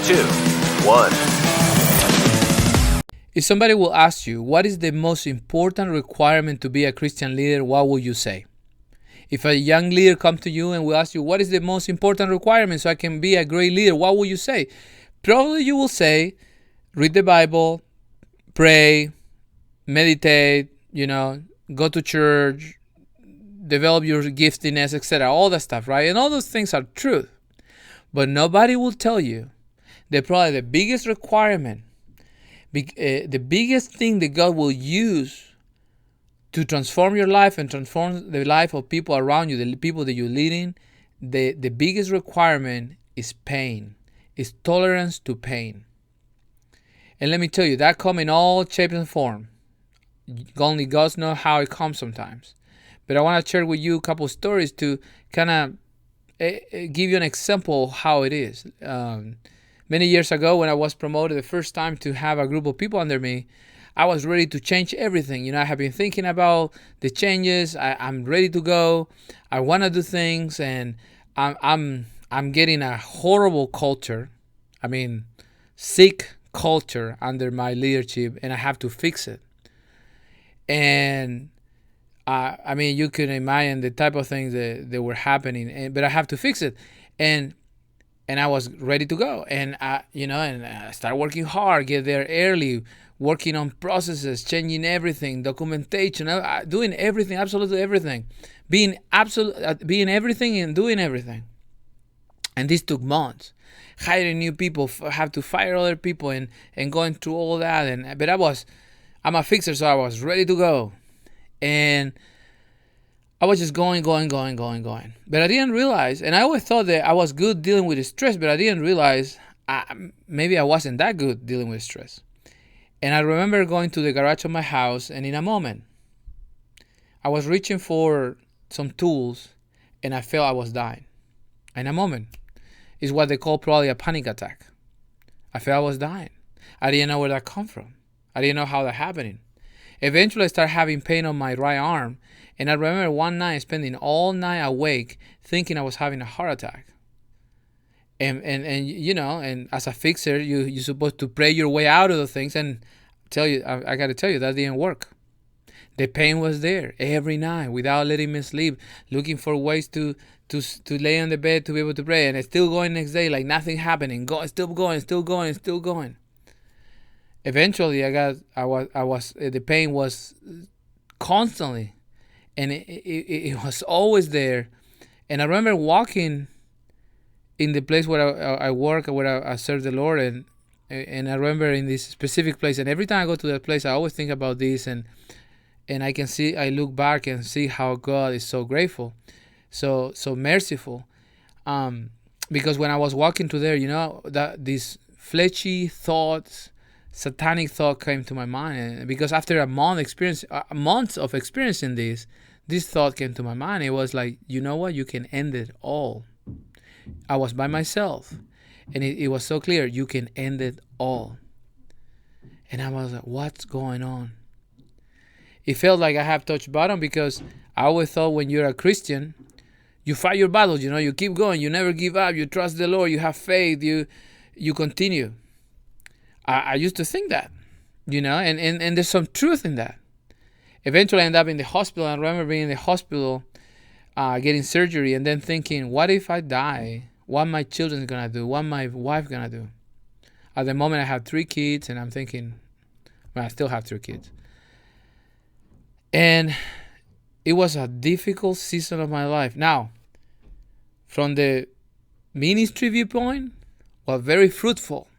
2, 1. If somebody will ask you, what is the most important requirement to be a Christian leader, what will you say? If a young leader comes to you and will ask you, what is the most important requirement so I can be a great leader, what will you say? Probably you will say, read the Bible, pray, meditate, go to church, develop your giftiness, etc. All that stuff, right? And all those things are true. But nobody will tell you that probably the biggest requirement, the biggest thing that God will use to transform your life and transform the life of people around you, the people that you're leading, the biggest requirement is pain, is tolerance to pain. And let me tell you, that comes in all shapes and form. Only God knows how it comes sometimes. But I want to share with you a couple of stories to kind of give you an example of how it is. Many years ago, when I was promoted the first time to have a group of people under me, I was ready to change everything. I have been thinking about the changes. I'm ready to go. I want to do things, and I'm getting a horrible culture. I mean, sick culture under my leadership, and I have to fix it. And you can imagine the type of things that were happening, but I have to fix it. And I was ready to go. And I started working hard, get there early, working on processes, changing everything, documentation, doing everything, absolutely everything, being everything and doing everything. And this took months. Hiring new people, have to fire other people, and going through all that. But I'm a fixer, so I was ready to go. And I was just going. But I didn't realize, and I always thought that I was good dealing with the stress, but I didn't realize maybe I wasn't that good dealing with stress. And I remember going to the garage of my house, and in a moment, I was reaching for some tools, and I felt I was dying. In a moment. It's what they call probably a panic attack. I felt I was dying. I didn't know where that come from. I didn't know how that happening. Eventually, I started having pain on my right arm, and I remember one night spending all night awake thinking I was having a heart attack. And as a fixer, you're supposed to pray your way out of the things, and I got to tell you, that didn't work. The pain was there every night without letting me sleep, looking for ways to lay on the bed to be able to pray, and it's still going next day like nothing happening. Still going. Eventually, the pain was constantly, and it was always there. And I remember walking in the place where I work, where I serve the Lord, and I remember in this specific place. And every time I go to that place, I always think about this, and I look back and see how God is so grateful, so merciful, because when I was walking through there, that these fleshy thoughts, satanic thought came to my mind, and because after months of experiencing this thought came to my mind. It was like, you know what, you can end it all. I was by myself, and it was so clear, you can end it all. And I was like, what's going on? It felt like I have touched bottom, because I always thought when you're a Christian, you fight your battles, you keep going, you never give up, you trust the Lord, you have faith, you continue. I used to think that, and there's some truth in that. Eventually I ended up in the hospital. I remember being in the hospital, getting surgery, and then thinking, what if I die? What my children's gonna do? What my wife gonna do? At the moment I have 3 kids, and I'm thinking, I still have 3 kids. And it was a difficult season of my life. Now, from the ministry viewpoint, was very fruitful.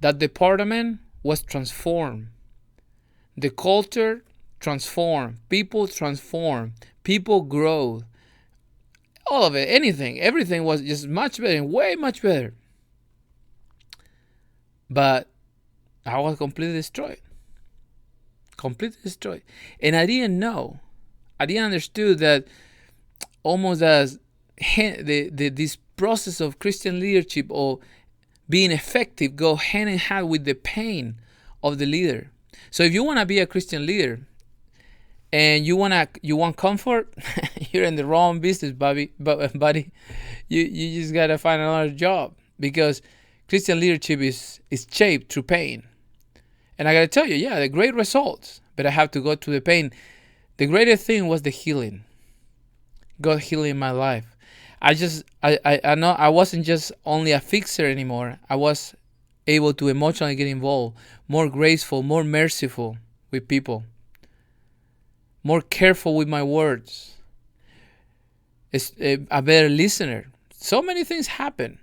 That department was transformed. The culture transformed. People transformed. People grow. All of it, everything was just much better, way much better. But I was completely destroyed. And I didn't understand that almost as this process of Christian leadership or being effective go hand in hand with the pain of the leader. So if you want to be a Christian leader and you want comfort, you're in the wrong business, buddy. You just gotta find another job, because Christian leadership is shaped through pain. And I got to tell you, yeah, the great results, but I have to go through the pain. The greatest thing was the healing. God healing my life. I know I wasn't just only a fixer anymore. I was able to emotionally get involved, more graceful, more merciful with people, more careful with my words, a better listener. So many things happen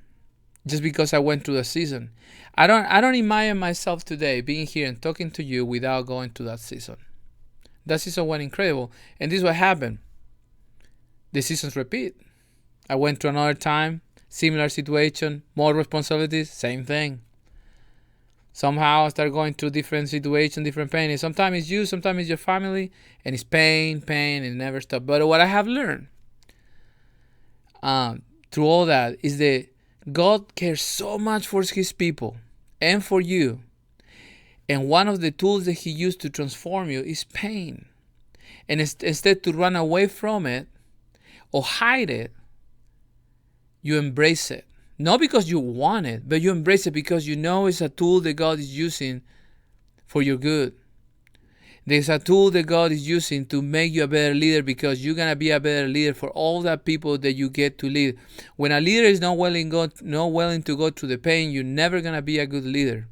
just because I went through the season. I don't imagine myself today being here and talking to you without going through that season. That season went incredible. And this is what happened. The seasons repeat. I went through another time, similar situation, more responsibilities, same thing. Somehow I start going through different situations, different pain. And sometimes it's you, sometimes it's your family, and it's pain, and it never stops. But what I have learned through all that is that God cares so much for his people and for you. And one of the tools that he used to transform you is pain. And instead to run away from it or hide it, you embrace it. Not because you want it, but you embrace it because you know it's a tool that God is using for your good. There's a tool that God is using to make you a better leader because you're going to be a better leader for all the people that you get to lead. When a leader is not willing to go through the pain, you're never going to be a good leader.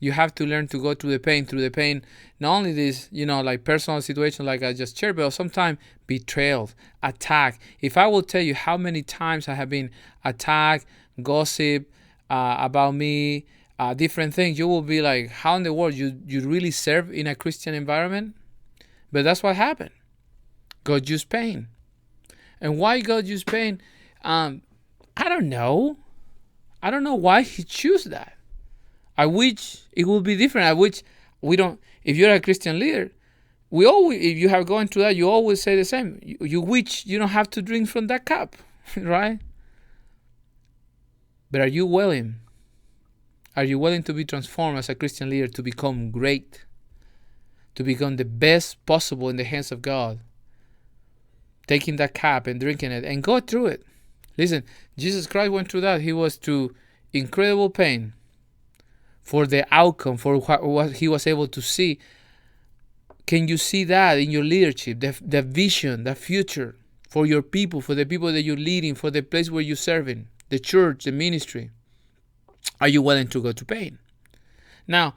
You have to learn to go through the pain, not only this, like personal situation like I just shared, but sometimes betrayal, attack. If I will tell you how many times I have been attacked, gossip about me, different things, you will be like, how in the world you really serve in a Christian environment? But that's what happened. God used pain. And why God used pain? I don't know. I don't know why he chose that. I wish it would be different. I wish we don't. If you're a Christian leader, if you have gone through that, you always say the same. You wish you don't have to drink from that cup, right? But are you willing? Are you willing to be transformed as a Christian leader to become great, to become the best possible in the hands of God? Taking that cup and drinking it and go through it. Listen, Jesus Christ went through that. He was through incredible pain for the outcome, for what he was able to see. Can you see that in your leadership, the vision, the future for your people, for the people that you're leading, for the place where you're serving, the church, the ministry? Are you willing to go to pain? Now,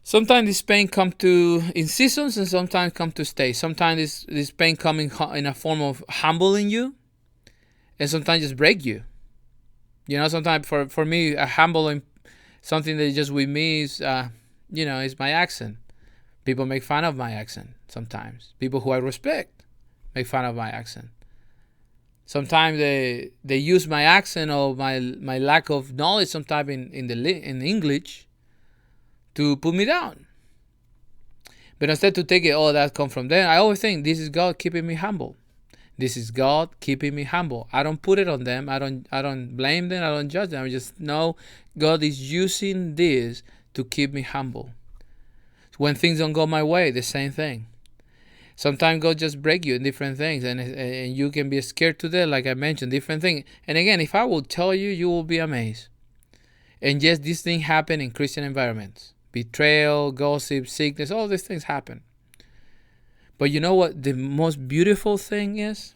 sometimes this pain comes in seasons and sometimes come to stay. Sometimes this pain comes in a form of humbling you and sometimes just break you. Sometimes for me, a humbling, something that just with me is, is my accent. People make fun of my accent sometimes. People who I respect make fun of my accent. Sometimes they use my accent or my lack of knowledge sometimes in English to put me down. But instead to take it, that comes from them, I always think this is God keeping me humble. This is God keeping me humble. I don't put it on them. I don't blame them. I don't judge them. I just know God is using this to keep me humble. When things don't go my way, the same thing. Sometimes God just break you in different things, and you can be scared to death, like I mentioned, different things. And again, if I will tell you, you will be amazed. And yes, these things happen in Christian environments. Betrayal, gossip, sickness, all these things happen. But you know what the most beautiful thing is?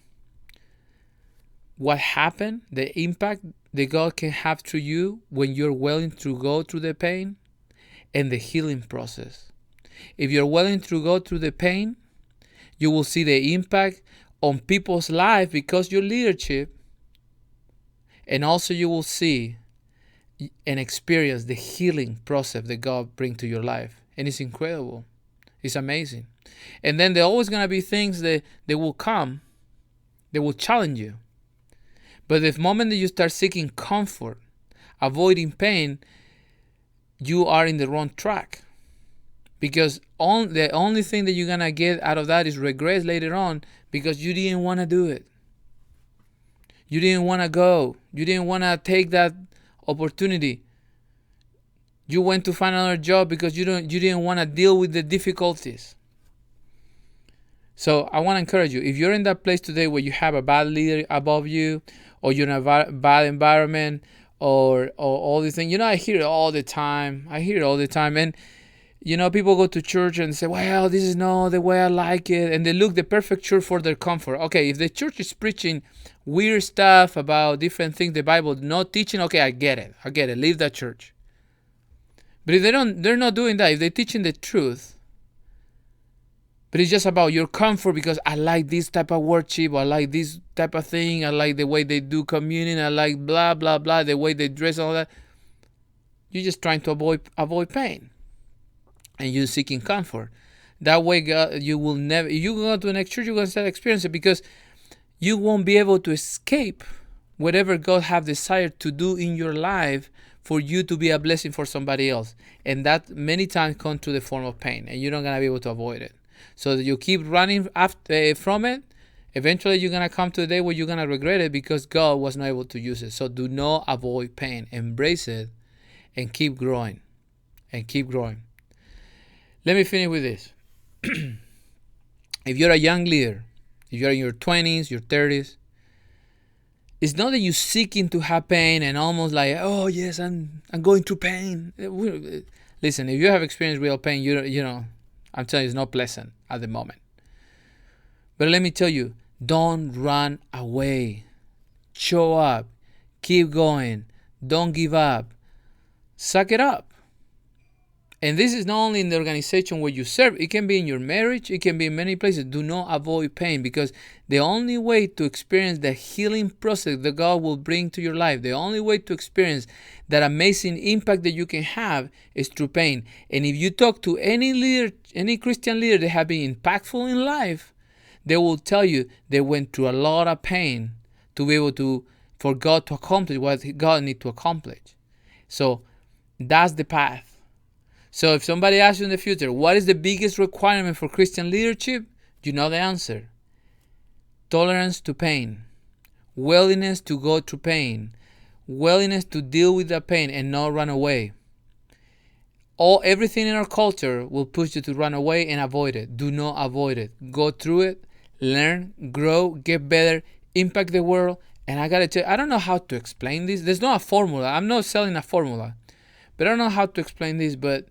What happened, the impact that God can have through you when you're willing to go through the pain and the healing process. If you're willing to go through the pain, you will see the impact on people's life because your leadership, and also you will see and experience the healing process that God brings to your life. And it's incredible. It's amazing. And then there are always going to be things that will come, that will challenge you. But the moment that you start seeking comfort, avoiding pain, you are in the wrong track. Because the only thing that you're going to get out of that is regret later on because you didn't want to do it. You didn't want to go. You didn't want to take that opportunity. You went to find another job because you didn't want to deal with the difficulties. So I want to encourage you, if you're in that place today where you have a bad leader above you, or you're in a bad environment, or all these things. I hear it all the time. And people go to church and say, well, this is not the way I like it. And they look the perfect church for their comfort. Okay, if the church is preaching weird stuff about different things the Bible not teaching, okay, I get it. Leave that church. But if they're not doing that. If they're teaching the truth, but it's just about your comfort because I like this type of worship, I like this type of thing, I like the way they do communion, I like blah, blah, blah, the way they dress, all that. You're just trying to avoid pain. And you're seeking comfort. That way, God, you will never, you go to the next church, you're going to start experiencing it because you won't be able to escape whatever God have desired to do in your life for you to be a blessing for somebody else. And that many times comes to the form of pain, and you're not going to be able to avoid it. So that you keep running from it, eventually you're going to come to the day where you're going to regret it because God was not able to use it. So do not avoid pain. Embrace it and keep growing. Let me finish with this. If you're a young leader, if you're in your 20s, your 30s, it's not that you're seeking to have pain and almost like, oh yes, I'm going through pain. Listen, if you have experienced real pain, I'm telling you, it's not pleasant at the moment. But let me tell you, don't run away. Show up. Keep going. Don't give up. Suck it up. And this is not only in the organization where you serve. It can be in your marriage. It can be in many places. Do not avoid pain, because the only way to experience the healing process that God will bring to your life, the only way to experience that amazing impact that you can have is through pain. And if you talk to any leader, any Christian leader that have been impactful in life, they will tell you they went through a lot of pain to be able for God to accomplish what God needs to accomplish. So that's the path. So if somebody asks you in the future, what is the biggest requirement for Christian leadership? You know the answer. Tolerance to pain. Willingness to go through pain. Willingness to deal with that pain and not run away. Everything in our culture will push you to run away and avoid it. Do not avoid it. Go through it, learn, grow, get better, impact the world. And I gotta tell you, I don't know how to explain this. There's not a formula. I'm not selling a formula. But I don't know how to explain this, but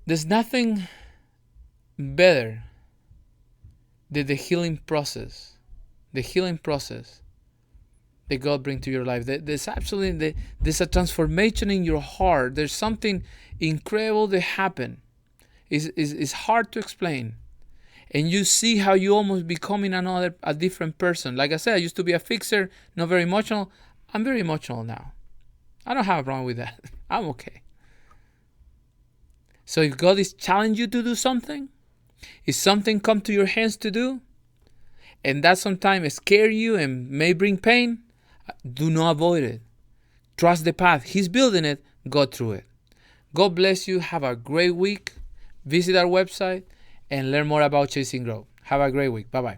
there's nothing better than the healing process. The healing process that God brings to your life. There's a transformation in your heart. There's something incredible that happens. It's hard to explain. And you see how you almost becoming a different person. Like I said, I used to be a fixer, not very emotional. I'm very emotional now. I don't have a problem with that. I'm okay. So if God is challenging you to do something, if something come to your hands to do, and that sometimes scare you and may bring pain, do not avoid it. Trust the path. He's building it. Go through it. God bless you. Have a great week. Visit our website and learn more about Chasing Growth. Have a great week. Bye-bye.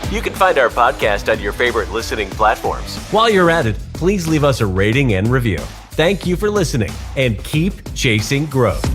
You can find our podcast on your favorite listening platforms. While you're at it, please leave us a rating and review. Thank you for listening, and keep chasing growth.